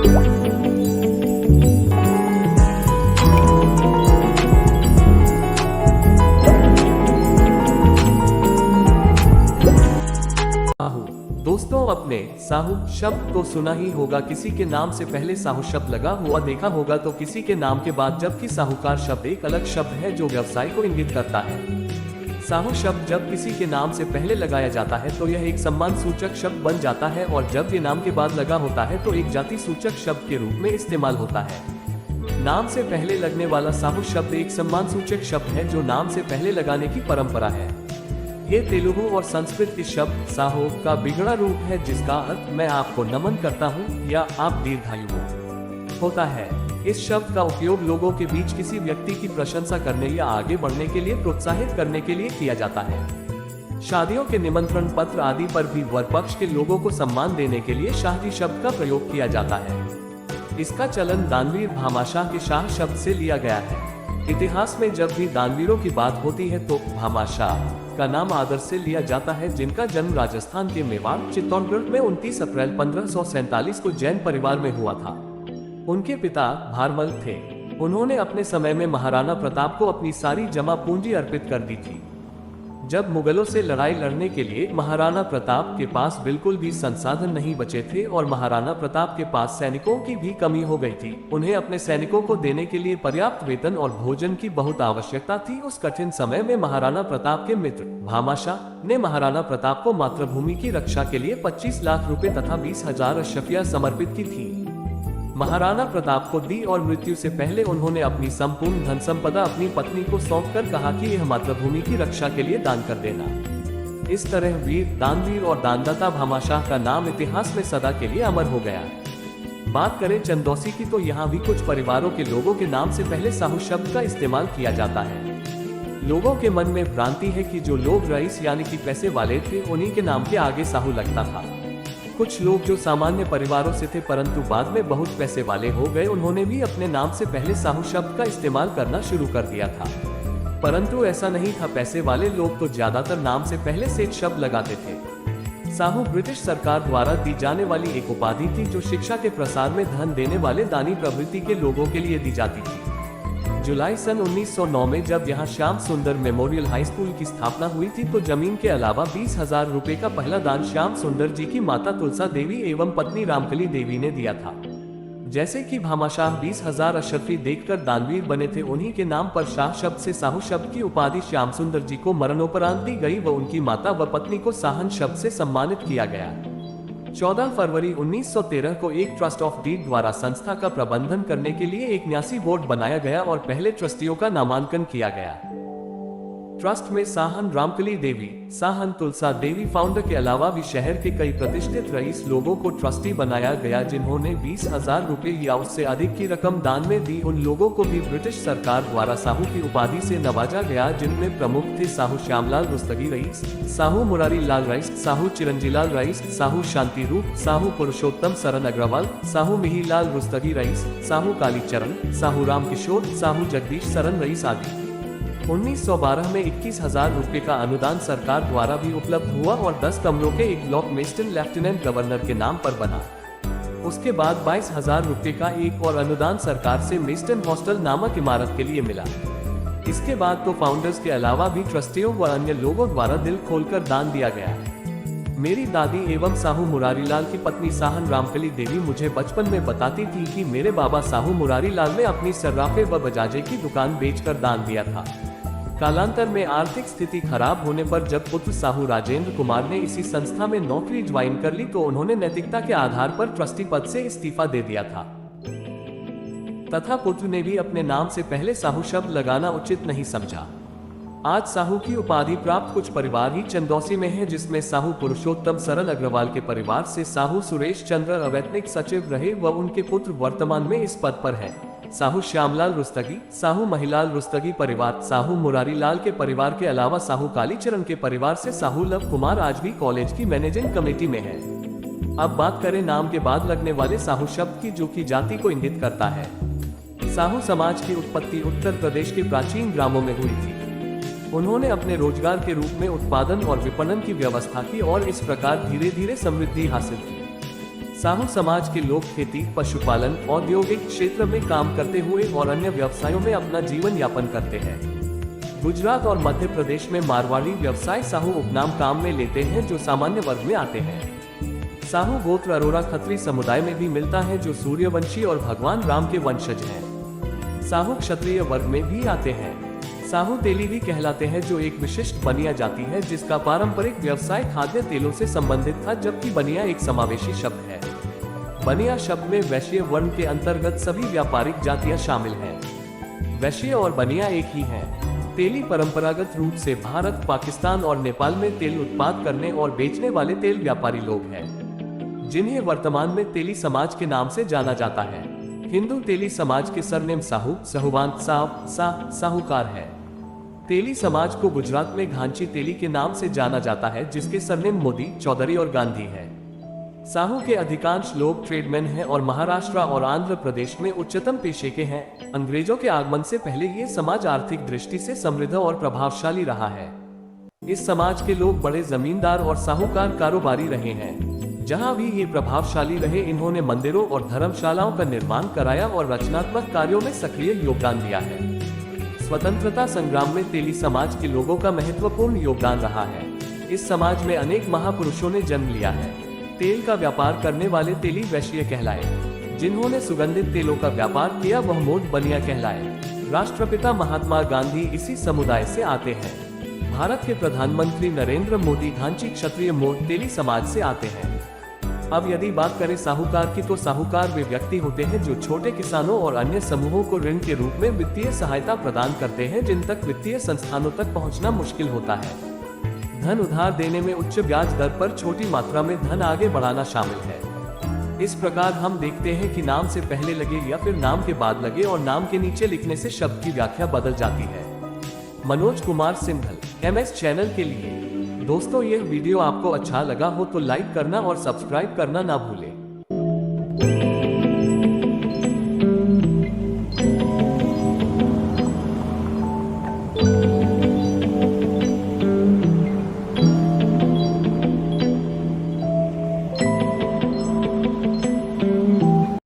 साहू। दोस्तों, अपने साहू शब्द तो सुना ही होगा। किसी के नाम से पहले साहू शब्द लगा हुआ देखा होगा, तो किसी के नाम के बाद, जबकि साहूकार शब्द एक अलग शब्द है जो व्यवसाय को इंगित करता है। साहू शब्द जब किसी के नाम से पहले लगाया जाता है तो यह एक सम्मान सूचक शब्द बन जाता है, और जब ये नाम के बाद लगा होता है तो एक जाति सूचक शब्द के रूप में इस्तेमाल होता है। नाम से पहले लगने वाला साहू शब्द एक सम्मान सूचक शब्द है जो नाम से पहले लगाने की परंपरा है। ये तेलुगु और संस्कृत के शब्द साहो का बिगड़ा रूप है, जिसका अर्थ मैं आपको नमन करता हूँ या आप दीर्घायु हो होता है। इस शब्द का उपयोग लोगों के बीच किसी व्यक्ति की प्रशंसा करने या आगे बढ़ने के लिए प्रोत्साहित करने के लिए किया जाता है। शादियों के निमंत्रण पत्र आदि पर भी वर पक्ष के लोगों को सम्मान देने के लिए शाहजी शब्द का प्रयोग किया जाता है। इसका चलन दानवीर भामाशाह के शाह शब्द से लिया गया है। इतिहास में जब भी दानवीरों की बात होती है तो भामाशाह का नाम आदर से लिया जाता है, जिनका जन्म राजस्थान के मेवाड़ चित्तौड़गढ़ में 29 अप्रैल 1547 को जैन परिवार में हुआ था। उनके पिता भारमल थे। उन्होंने अपने समय में महाराणा प्रताप को अपनी सारी जमा पूंजी अर्पित कर दी थी। जब मुगलों से लड़ाई लड़ने के लिए महाराणा प्रताप के पास बिल्कुल भी संसाधन नहीं बचे थे और महाराणा प्रताप के पास सैनिकों की भी कमी हो गई थी, उन्हें अपने सैनिकों को देने के लिए पर्याप्त वेतन और भोजन की बहुत आवश्यकता थी। उस कठिन समय में महाराणा प्रताप के मित्र भामाशाह ने महाराणा प्रताप को मातृभूमि की रक्षा के लिए 25 लाख रुपए तथा 20,000 अशफियां समर्पित की थी। महाराणा प्रताप को दी और मृत्यु से पहले उन्होंने अपनी संपूर्ण धन संपदा अपनी पत्नी को सौंपकर कहा कि यह मातृभूमि की रक्षा के लिए दान कर देना। इस तरह वीर, दानवीर और दानदाता भामाशाह का नाम इतिहास में सदा के लिए अमर हो गया। बात करें चंदौसी की तो यहाँ भी कुछ परिवारों के लोगों के नाम से पहले साहू शब्द का इस्तेमाल किया जाता है। लोगों के मन में भ्रांति है कि जो लोग रईस यानी कि पैसे वाले थे, उन्हीं के नाम के आगे साहू लगता था। कुछ लोग जो सामान्य परिवारों से थे परंतु बाद में बहुत पैसे वाले हो गए, उन्होंने भी अपने नाम से पहले साहू शब्द का इस्तेमाल करना शुरू कर दिया था। परंतु ऐसा नहीं था। पैसे वाले लोग तो ज्यादातर नाम से पहले सेठ शब्द लगाते थे। साहू ब्रिटिश सरकार द्वारा दी जाने वाली एक उपाधि थी जो शिक्षा के प्रसार में धन देने वाले दानी प्रवृत्ति के लोगों के लिए दी जाती थी। जुलाई सन 1909 में जब यहाँ श्याम सुंदर मेमोरियल हाई स्कूल की स्थापना हुई थी तो जमीन के अलावा 20,000 रुपए का पहला दान श्याम सुंदर जी की माता तुलसा देवी एवं पत्नी रामकली देवी ने दिया था। जैसे कि भामाशाह 20,000 अशर्फी देखकर दानवीर बने थे, उन्हीं के नाम पर शाह शब्द से साहू शब्द की उपाधि श्याम सुंदर जी को मरणोपरांत दी गई व उनकी माता व पत्नी को साहन शब्द से सम्मानित किया गया। 14 फरवरी 1913 को एक ट्रस्ट ऑफ डीड द्वारा संस्था का प्रबंधन करने के लिए एक न्यासी बोर्ड बनाया गया और पहले ट्रस्टियों का नामांकन किया गया। ट्रस्ट में साहन रामकली देवी, साहन तुलसा देवी फाउंडर के अलावा भी शहर के कई प्रतिष्ठित रईस लोगों को ट्रस्टी बनाया गया, जिन्होंने 20,000 रुपए या उससे अधिक की रकम दान में दी। उन लोगों को भी ब्रिटिश सरकार द्वारा साहू की उपाधि से नवाजा गया, जिनमें प्रमुख थे Sahu Shyamlal Rustagi rice, Sahu Murari Lal rice, Sahu Chiranjilal rice, Sahu शांति रूप, साहू पुरुषोत्तम सरन अग्रवाल, साहू मिहिलाल रुस्तगी रईस, साहू कालीचरण, साहू राम किशोर, साहू जगदीश सरन रईस आदि। 1912 में 21,000 रुपए का अनुदान सरकार द्वारा भी उपलब्ध हुआ और 10 कमरों के एक ब्लॉक मेस्टन लेफ्टिनेंट गवर्नर के नाम पर बना। उसके बाद 22,000 रुपए का एक और अनुदान सरकार से मेस्टन हॉस्टल नामक इमारत के लिए मिला। इसके बाद तो फाउंडर्स के अलावा भी ट्रस्टियों व अन्य लोगों द्वारा दिल खोलकर दान दिया गया। मेरी दादी एवं साहू मुरारीलाल की पत्नी साहन रामकली देवी मुझे बचपन में बताती थी कि मेरे बाबा साहू मुरारीलाल ने अपनी सर्राफे व बजाजे की दुकान बेचकर दान दिया था। कालांतर में आर्थिक स्थिति खराब होने पर जब पुत्र साहू राजेंद्र कुमार ने इसी संस्था में नौकरी ज्वाइन कर ली तो उन्होंने नैतिकता के आधार पर ट्रस्टी पद से इस्तीफा दे दिया था तथा पुत्र ने भी अपने नाम से पहले साहू शब्द लगाना उचित नहीं समझा। आज साहू की उपाधि प्राप्त कुछ परिवार ही चंदौसी में है, जिसमें साहू पुरुषोत्तम सरन अग्रवाल के परिवार से साहू सुरेश चंद्र अवैतनिक सचिव रहे व उनके पुत्र वर्तमान में इस पद पर है। साहू श्यामलाल रुस्तगी, साहू महिलाल रुस्तगी परिवार, साहू मुरारी लाल के परिवार के अलावा साहू कालीचरण के परिवार से साहू लव कुमार आज भी कॉलेज की मैनेजिंग कमेटी में है। अब बात करें नाम के बाद लगने वाले साहू शब्द की, जो कि जाति को इंगित करता है। साहू समाज की उत्पत्ति उत्तर प्रदेश के प्राचीन ग्रामों में हुई थी। उन्होंने अपने रोजगार के रूप में उत्पादन और विपणन की व्यवस्था की और इस प्रकार धीरे धीरे समृद्धि हासिल की। साहू समाज के लोग खेती, पशुपालन, औद्योगिक क्षेत्र में काम करते हुए और अन्य व्यवसायों में अपना जीवन यापन करते हैं। गुजरात और मध्य प्रदेश में मारवाड़ी व्यवसाय साहू उपनाम काम में लेते हैं, जो सामान्य वर्ग में आते हैं। साहू गोत्र अरोरा खत्री समुदाय में भी मिलता है, जो सूर्यवंशी और भगवान राम के वंशज हैं। साहू क्षत्रिय वर्ग में भी आते हैं। साहू तेली भी कहलाते हैं, जो एक विशिष्ट बनिया जाति है जिसका पारंपरिक व्यवसाय खाद्य तेलों से संबंधित था, जबकि बनिया एक समावेशी शब्द है। बनिया शब्द में वैश्य वर्ण के अंतर्गत सभी व्यापारिक जातियां शामिल हैं। वैश्य और बनिया एक ही हैं। तेली परंपरागत रूप से भारत, पाकिस्तान और नेपाल में तेल उत्पाद करने और बेचने वाले तेल व्यापारी लोग हैं, जिन्हें वर्तमान में तेली समाज के नाम से जाना जाता है। हिंदू तेली समाज के सरनेम साहू, साहूवान, साहूकार है। तेली समाज को गुजरात में घांची तेली के नाम से जाना जाता है, जिसके सरनेम मोदी, चौधरी और गांधी है। साहू के अधिकांश लोग ट्रेडमैन हैं और महाराष्ट्र और आंध्र प्रदेश में उच्चतम पेशे के हैं। अंग्रेजों के आगमन से पहले ये समाज आर्थिक दृष्टि से समृद्ध और प्रभावशाली रहा है। इस समाज के लोग बड़े जमींदार और साहूकार कारोबारी रहे हैं। जहां भी ये प्रभावशाली रहे, इन्होंने मंदिरों और धर्मशालाओं का निर्माण कराया और रचनात्मक कार्यों में सक्रिय योगदान दिया है। स्वतंत्रता संग्राम में तेली समाज के लोगों का महत्वपूर्ण योगदान रहा है। इस समाज में अनेक महापुरुषों ने जन्म लिया है। तेल का व्यापार करने वाले तेली वैश्य कहलाए। जिन्होंने सुगंधित तेलों का व्यापार किया, वह मोट बनिया कहलाए। राष्ट्रपिता महात्मा गांधी इसी समुदाय से आते हैं। भारत के प्रधानमंत्री नरेंद्र मोदी घांची क्षत्रिय मोट तेली समाज से आते हैं। अब यदि बात करें साहूकार की, तो साहूकार वे व्यक्ति होते हैं जो छोटे किसानों और अन्य समूहों को ऋण के रूप में वित्तीय सहायता प्रदान करते हैं, जिन तक वित्तीय संस्थानों तक पहुंचना मुश्किल होता है। धन उधार देने में उच्च ब्याज दर पर छोटी मात्रा में धन आगे बढ़ाना शामिल है। इस प्रकार हम देखते हैं कि नाम से पहले लगे या फिर नाम के बाद लगे और नाम के नीचे लिखने से शब्द की व्याख्या बदल जाती है। मनोज कुमार सिंघल, MS चैनल के लिए। दोस्तों, यह वीडियो आपको अच्छा लगा हो तो लाइक करना और सब्सक्राइब करना ना भूलें।